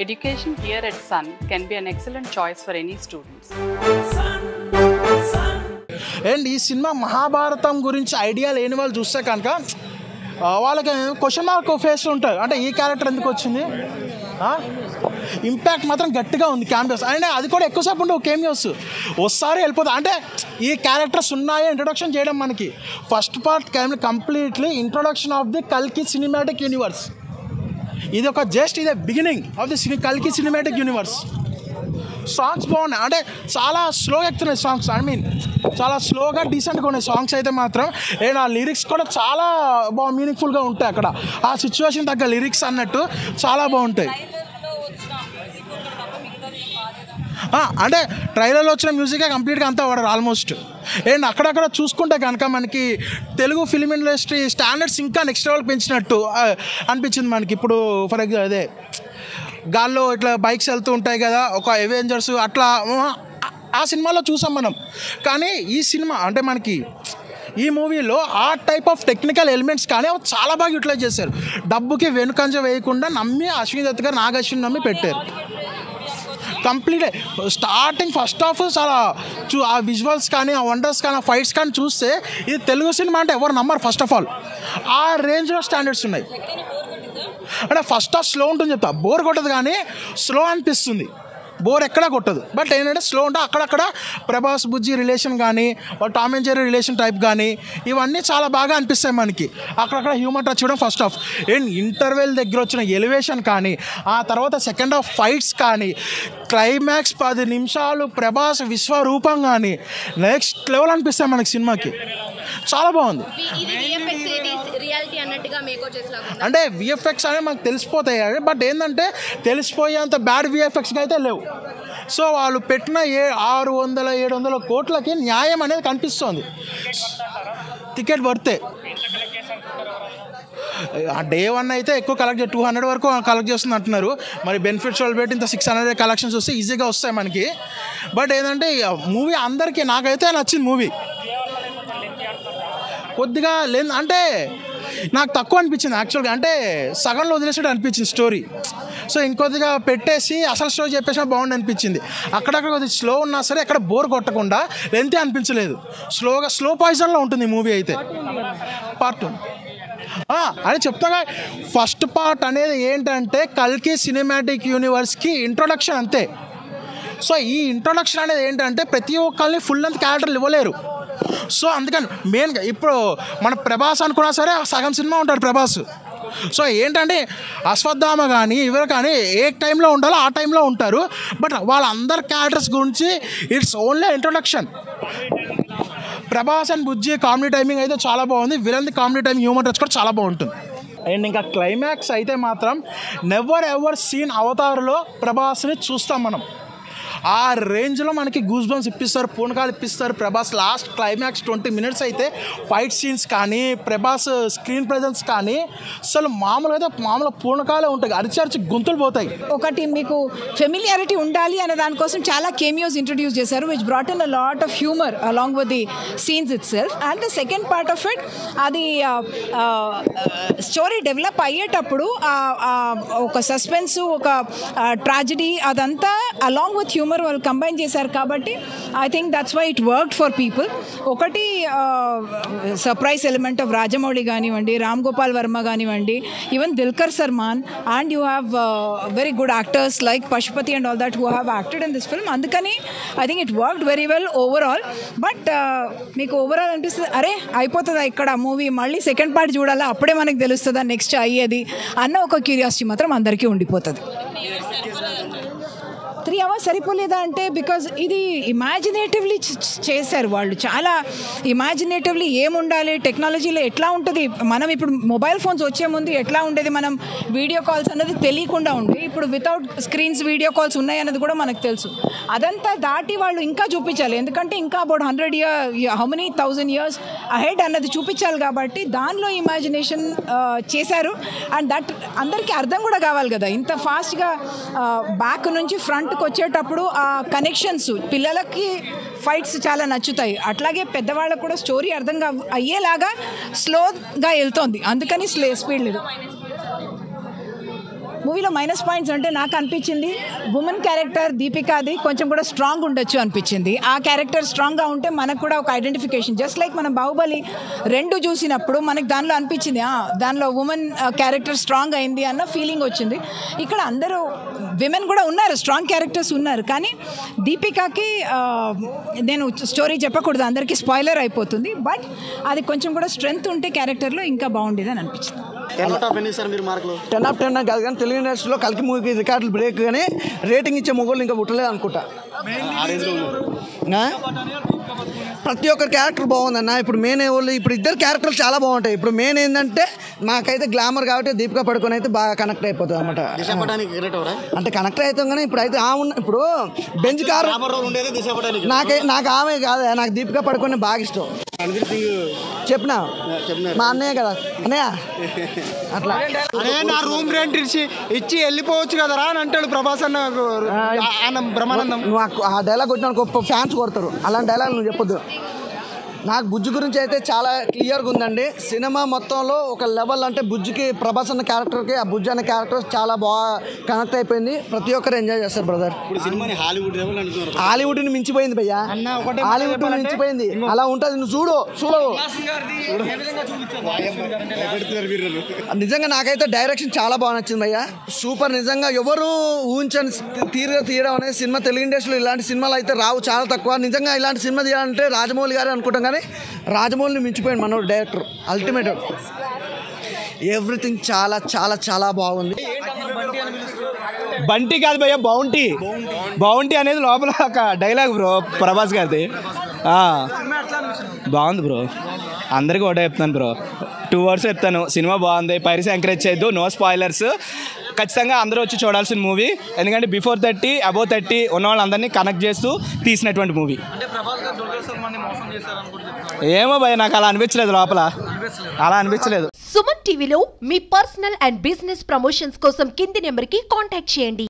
Education here at Sun can be an excellent choice for any students. And ఈ cinema Mahabharatam గురించి idea లేని వాళ్ళు చూస్తే కనుక వాళ్ళకి క్వశ్చన్ మార్క్ ఫేస్ ఉంటుంది. అంటే ఈ క్యారెక్టర్ ఎందుకు వచ్చింది, ఇంపాక్ట్ మాత్రం గట్టిగా ఉంది క్యామియోస్. అంటే అది కూడా ఎక్కువసేపు ఉండవు కేమియోస్, వస్తారు వెళ్ళిపోతాయి. అంటే ఈ క్యారెక్టర్స్ ఉన్నాయి ఇంట్రొడక్షన్ చేయడం మనకి. First part completely introduction of the కల్కి సినిమాటిక్ యూనివర్స్. ఇది ఒక జస్ట్ ఇదే బిగినింగ్ ఆఫ్ ది కల్కి సినిమాటిక్ యూనివర్స్. సాంగ్స్ బాగున్నాయి, అంటే చాలా స్లోగా ఎక్కుతున్నాయి సాంగ్స్. చాలా స్లోగా డీసెంట్గా ఉన్నాయి సాంగ్స్ అయితే మాత్రం. అండ్ ఆ లిరిక్స్ కూడా చాలా మీనింగ్ఫుల్గా ఉంటాయి. అక్కడ ఆ సిచ్యువేషన్ తగ్గ లిరిక్స్ అన్నట్టు చాలా బాగుంటాయి. అంటే ట్రైలర్లో వచ్చిన మ్యూజికే కంప్లీట్గా అంతా వాడారు ఆల్మోస్ట్. అండ్ అక్కడక్కడ చూసుకుంటే కనుక మనకి తెలుగు ఫిలిం ఇండస్ట్రీ స్టాండర్డ్స్ ఇంకా నెక్స్ట్ లెవెల్ పెంచినట్టు అనిపించింది మనకి. ఇప్పుడు ఫర్ ఎగ్జాంపుల్ అదే గాల్లో ఇట్లా బైక్స్ వెళ్తూ ఉంటాయి కదా, ఒక అవెంజర్స్ అట్లా ఆ సినిమాలో చూసాం మనం. కానీ ఈ సినిమా అంటే మనకి ఈ మూవీలో ఆ టైప్ ఆఫ్ టెక్నికల్ ఎలిమెంట్స్ కానీ అవి చాలా బాగా యూటిలైజ్ చేశారు. డబ్బుకి వెనుకంజ వేయకుండా నమ్మి అశ్విని దత్ గారు నాగశ్విని నమ్మి పెట్టారు. కంప్లీట్ స్టార్టింగ్ ఫస్ట్ హాఫ్ చాలా ఆ విజువల్స్ కానీ ఆ వండర్స్ కానీ ఆ ఫైట్స్ కానీ చూస్తే ఇది తెలుగు సినిమా అంటే ఎవరు నమ్మరు. ఫస్ట్ ఆఫ్ ఆల్ ఆ రేంజ్లో స్టాండర్డ్స్ ఉన్నాయి. అంటే ఫస్ట్ హాఫ్ స్లో ఉంటుంది చెప్తా, బోర్ కొట్టదు కానీ స్లో అనిపిస్తుంది, బోర్ ఎక్కడా కొట్టదు. బట్ ఏంటంటే స్లో ఉంటే అక్కడక్కడ ప్రభాస్ బుజ్జి రిలేషన్ కానీ Tom and Jerry relation type కానీ ఇవన్నీ చాలా బాగా అనిపిస్తాయి మనకి. అక్కడక్కడ హ్యూమన్ టచ్ చేయడం ఫస్ట్ హాఫ్. అండ్ ఇంటర్వెల్ దగ్గర వచ్చిన ఎలివేషన్ కానీ ఆ తర్వాత సెకండ్ హాఫ్ ఫైట్స్ కానీ క్లైమాక్స్ 10 నిమిషాలు ప్రభాస్ విశ్వరూపం కానీ నెక్స్ట్ లెవెల్ అనిపిస్తాయి మనకి సినిమాకి. చాలా బాగుంది. అంటే విఎఫ్ఎక్స్ అనేది మనకు తెలిసిపోతాయి, బట్ ఏంటంటే తెలిసిపోయేంత బ్యాడ్ విఎఫ్ఎక్స్గా అయితే లేవు. సో వాళ్ళు పెట్టిన 600-700 కోట్లకి న్యాయం అనేది కనిపిస్తుంది. టికెట్ వర్తే. డే 1 అయితే ఎక్కువ కలెక్ట్ 200 వరకు కలెక్ట్ చేస్తుంది అంటున్నారు. మరి బెనిఫిట్స్ వాళ్ళు పెట్టి ఇంత 600 కలెక్షన్స్ వస్తే ఈజీగా వస్తాయి మనకి. బట్ ఏంటంటే మూవీ అందరికీ నాకైతే నచ్చింది మూవీ. కొద్దిగా అంటే నాకు తక్కువ అనిపించింది యాక్చువల్గా. అంటే సగంలో వదిలేసాడు అనిపించింది స్టోరీ. సో ఇంకొద్దిగా పెట్టేసి అసలు స్టోరీ చెప్పేసినా బాగుండి అనిపించింది. అక్కడక్కడ కొద్దిగా స్లో ఉన్నా సరే ఎక్కడ బోర్ కొట్టకుండా లెంతీ అనిపించలేదు. స్లో పాయిజన్లో ఉంటుంది మూవీ అయితే. పార్ట్ 2 అని చెప్తాగా. ఫస్ట్ పార్ట్ అనేది ఏంటంటే కల్కి సినిమాటిక్ యూనివర్స్కి ఇంట్రొడక్షన్ అంతే. సో ఈ ఇంట్రొడక్షన్ అనేది ఏంటంటే ప్రతి ఒక్కరిని ఫుల్ లెంత్ క్యారెక్టర్లు ఇవ్వలేరు. సో అందుకని మెయిన్గా ఇప్పుడు మన ప్రభాస్ అనుకున్నా సరే సగం సినిమా ఉంటాడు ప్రభాస్. సో ఏంటంటే అశ్వత్థామ కానీ ఎవరు కానీ ఏ టైంలో ఉండాలో ఆ టైంలో ఉంటారు. బట్ వాళ్ళందరి క్యారెక్టర్స్ గురించి it's only introduction. Prabhas and Bujji comedy timing అయితే చాలా బాగుంది. Villain comedy timing human touch కూడా చాలా బాగుంటుంది. అండ్ ఇంకా క్లైమాక్స్ అయితే మాత్రం నెవర్ ఎవర్ సీన్ అవతార్లో ప్రభాస్ని చూస్తాం మనం. ఆ రేంజ్లో మనకి గూస్ బంప్స్ ఇప్పిస్తారు, పూనకాలు ఇప్పిస్తారు ప్రభాస్. లాస్ట్ క్లైమాక్స్ 20 minutes అయితే ఫైట్ సీన్స్ కానీ ప్రభాస్ స్క్రీన్ ప్రెజెన్స్ కానీ అసలు మామూలు పూనకాలే ఉంటాయి. అరిచి గొంతులు పోతాయి. ఒకటి మీకు ఫెమిలియారిటీ ఉండాలి అనే దానికోసం చాలా కేమియోస్ ఇంట్రడ్యూస్ చేశారు, which brought in a lot of humour along with the scenes itself. And the second part of it అది స్టోరీ డెవలప్ అయ్యేటప్పుడు ఒక సస్పెన్స్, ఒక ట్రాజడీ అదంతా అలాంగ్ విత్ హ్యూమర్ వాళ్ళు కంబైన్ చేశారు. కాబట్టి I think that's why it worked for people. ఒకటి surprise element of Rajamouli కానివ్వండి, రామ్ గోపాల్ వర్మ కానివ్వండి, even Dulquer Salman, and you have very good actors like Pashupati and all that who have acted in this film. అందుకని I think it worked very well overall. But మీకు overall అనిపిస్తుంది అరే అయిపోతుందా ఇక్కడ movie, మళ్ళీ సెకండ్ పార్ట్ చూడాలా, అప్పుడే మనకు తెలుస్తుందా నెక్స్ట్ అయ్యేది అన్న ఒక క్యూరియాసిటీ మాత్రం అందరికీ ఉండిపోతుంది. 3 hours సరిపోలేదా అంటే బికాజ్ ఇది ఇమాజినేటివ్లీ చేశారు వాళ్ళు. చాలా ఇమాజినేటివ్లీ ఏముండాలి, టెక్నాలజీలో ఎట్లా ఉంటుంది. మనం ఇప్పుడు మొబైల్ ఫోన్స్ వచ్చే ముందు ఎట్లా ఉండేది, మనం వీడియో కాల్స్ అన్నది తెలియకుండా ఉండే, ఇప్పుడు వితౌట్ స్క్రీన్స్ వీడియో కాల్స్ ఉన్నాయి అన్నది కూడా మనకు తెలుసు. అదంతా దాటి వాళ్ళు ఇంకా చూపించాలి, ఎందుకంటే ఇంకా about 100 years, how many 1000 years ahead అన్నది చూపించాలి. కాబట్టి దానిలో ఇమాజినేషన్ చేశారు. అండ్ దట్ అందరికీ అర్థం కూడా కావాలి కదా. ఇంత ఫాస్ట్గా బ్యాక్ నుంచి ఫ్రంట్కి వచ్చేటప్పుడు ఆ కనెక్షన్స్ పిల్లలకి ఫైట్స్ చాలా నచ్చుతాయి. అట్లాగే పెద్దవాళ్ళకు కూడా స్టోరీ అర్థం అయ్యేలాగా స్లోగా వెళ్తోంది, అందుకని స్పీడ్ లేదు. మూవీలో మైనస్ పాయింట్స్ అంటే నాకు అనిపించింది ఉమెన్ క్యారెక్టర్ దీపికాది కొంచెం కూడా స్ట్రాంగ్ ఉండొచ్చు అనిపించింది. ఆ క్యారెక్టర్ స్ట్రాంగ్గా ఉంటే మనకు కూడా ఒక ఐడెంటిఫికేషన్, జస్ట్ లైక్ మనం బాహుబలి 2 చూసినప్పుడు మనకు దానిలో అనిపించింది దానిలో ఉమెన్ క్యారెక్టర్ స్ట్రాంగ్ అయింది అన్న ఫీలింగ్ వచ్చింది. ఇక్కడ అందరూ విమెన్ కూడా ఉన్నారు, స్ట్రాంగ్ క్యారెక్టర్స్ ఉన్నారు. కానీ దీపికాకి నేను స్టోరీ చెప్పకూడదు, అందరికీ స్పాయిలర్ అయిపోతుంది. బట్ అది కొంచెం కూడా స్ట్రెంగ్త్ ఉంటే క్యారెక్టర్లో ఇంకా బాగుండేది అని అనిపించింది. 10 ఆఫ్ 10 కాదు కానీ తెలుగు ఇండస్ట్రీలో కల్కి మూవీకి రికార్డులు బ్రేక్ కానీ రేటింగ్ ఇచ్చే మొగోళ్ళు ఇంకా పుట్టలేదు అనుకుంటా. ప్రతి ఒక్క క్యారెక్టర్ బాగుందన్న. ఇప్పుడు మెయిన్ వాళ్ళు ఇప్పుడు ఇద్దరు క్యారెక్టర్లు చాలా బాగుంటాయి. ఇప్పుడు మెయిన్ ఏంటంటే నాకైతే గ్లామర్ కాబట్టి దీపికా పడుకొని అయితే బాగా కనెక్ట్ అయిపోతుంది అనమాట. అంటే కనెక్ట్ అవుతాం కానీ ఇప్పుడు అయితే ఇప్పుడు బెంచ్ కార్ నాకు ఆమె కాదు, నాకు దీపికా పడుకొని బాగా ఇష్టం. చెప్పినా మా అన్నయ్య కదా అన్నయ్య అట్లా నా రూమ్ రెంట్ ఇచ్చి వెళ్ళిపోవచ్చు కదరా అని అంటాడు ప్రభాస్ అన్న బ్రహ్మానందం. నువ్వు ఆ డైలాగ్ కొట్టిన గొప్ప ఫ్యాన్స్ కొడతారు, అలాంటి డైలాగ్ నువ్వు చెప్పొద్దు. నాకు బుజ్జి గురించి అయితే చాలా క్లియర్గా ఉందండి. సినిమా మొత్తంలో ఒక లెవెల్ అంటే బుజ్జికి ప్రభాస్ అన్న క్యారెక్టర్కి ఆ బుజ్జి అన్న క్యారెక్టర్ చాలా బాగా కనెక్ట్ అయిపోయింది. ప్రతి ఒక్కరు ఎంజాయ్ చేస్తారు బ్రదర్. హాలీవుడ్ని మించిపోయింది భయ్యా, హాలీవుడ్ మించిపోయింది. అలా ఉంటుంది, నువ్వు చూడు. నిజంగా నాకైతే డైరెక్షన్ చాలా బాగా నచ్చింది భయ్యా, సూపర్. నిజంగా ఎవరు ఊహించని తీరుగా తీయడం అనేది సినిమా తెలుగు ఇండస్ట్రీలో ఇలాంటి సినిమాలు అయితే రావు, చాలా తక్కువ. నిజంగా ఇలాంటి సినిమా తీయాలంటే రాజమౌళి గారు అనుకుంటాం కానీ రాజమౌళిని మించిపోయాడు మనోడు డైరెక్టర్, అల్టిమేట్. ఎవ్రీథింగ్ చాలా చాలా చాలా బాగుంది. బంటి కాదు భయ్య, బౌంటీ అనేది లోపల ఒక డైలాగ్ బ్రో ప్రభాస్ గారిది. బాగుంది బ్రో, అందరికీ ఒకటే చెప్తాను బ్రో, 2 words చెప్తాను. సినిమా బాగుంది, పైరసీ ఎంకరేజ్ చేయొద్దు, నో స్పాయిలర్స్. ఖచ్చితంగా అందరూ వచ్చి చూడాల్సిన మూవీ, ఎందుకంటే బిఫోర్ 30 అబోవ్ 30 ఉన్న వాళ్ళందరినీ కనెక్ట్ చేస్తూ తీసినటువంటి మూవీ. ఏమో భయ్య, నాకు అలా అనిపించలేదు, లోపల అలా అనిపించలేదు. సుమన్ టీవీలో మీ పర్సనల్ అండ్ బిజినెస్ ప్రమోషన్స్ కోసం కింది నెంబర్కి కాంటాక్ట్ చేయండి.